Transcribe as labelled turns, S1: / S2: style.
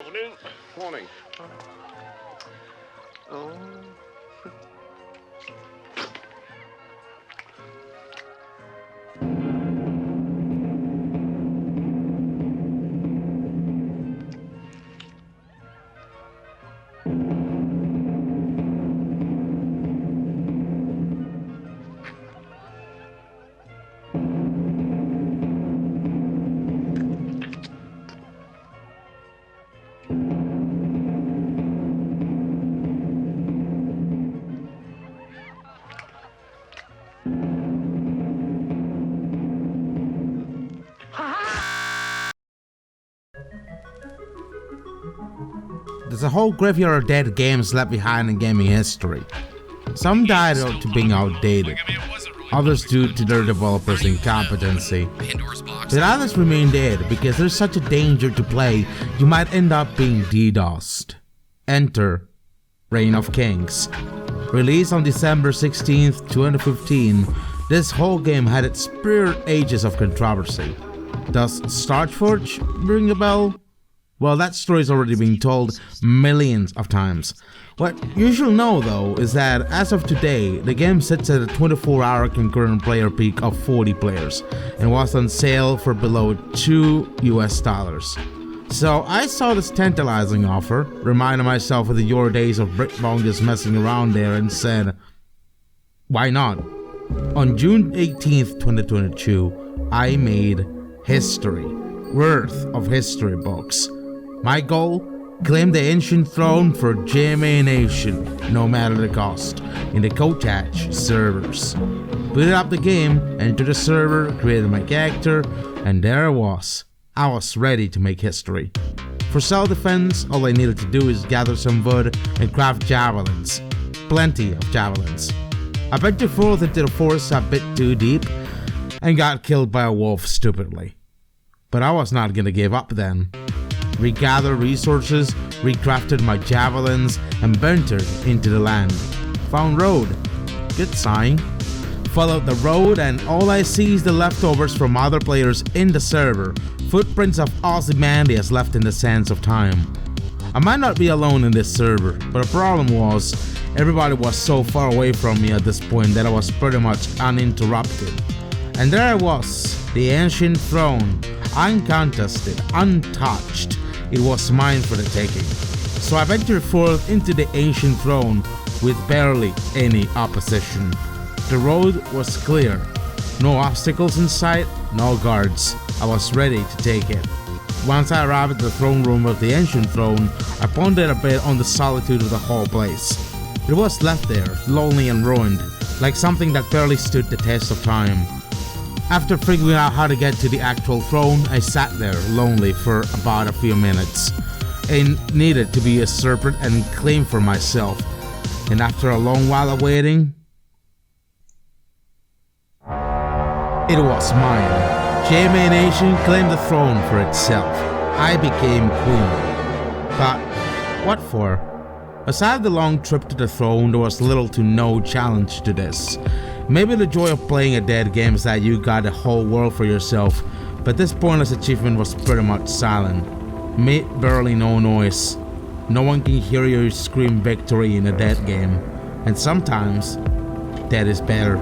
S1: Morning.
S2: Oh.
S3: There's a whole graveyard of dead games left behind in gaming history. Some died due to being outdated, others due to their developers' incompetency, but others remain dead because there's such a danger to play you might end up being DDoSed. Enter Reign of Kings. Released on December 16th, 2015, this whole game had its prior ages of controversy. Does Starforge ring a bell? Well, that story's already been told millions of times. What you should know though is that as of today, the game sits at a 24-hour concurrent player peak of 40 players and was on sale for below $2 US. So I saw this tantalizing offer, reminded myself of the your days of BritBongus messing around there and said, why not? On June 18th, 2022, I made history, worth of history books. My goal? Claim the ancient throne for JMA Nation, no matter the cost, in the Kotach servers. Booted up the game, entered the server, created my character, and there I was. I was ready to make history. For self-defense, all I needed to do is gather some wood and craft javelins. Plenty of javelins. I ventured forth into the forest a bit too deep, and got killed by a wolf stupidly. But I was not gonna give up then. Regathered resources, recrafted my javelins, and ventured into the land. Found road. Good sign. Followed the road and all I see is the leftovers from other players in the server. Footprints of Ozymandias left in the sands of time. I might not be alone in this server, but the problem was, everybody was so far away from me at this point that I was pretty much uninterrupted. And there I was, the ancient throne, uncontested, untouched. It was mine for the taking. So I ventured forth into the ancient throne with barely any opposition. The road was clear. No obstacles in sight, no guards. I was ready to take it. Once I arrived at the throne room of the ancient throne, I pondered a bit on the solitude of the whole place. It was left there, lonely and ruined, like something that barely stood the test of time. After figuring out how to get to the actual throne, I sat there lonely for about a few minutes and needed to be usurped and claim for myself. And after a long while of waiting, it was mine. JMA Nation claimed the throne for itself. I became queen. But what for? Aside the long trip to the throne, there was little to no challenge to this. Maybe the joy of playing a dead game is that you got the whole world for yourself, but this pointless achievement was pretty much silent. Made barely no noise. No one can hear you scream victory in a dead game, and sometimes that is better.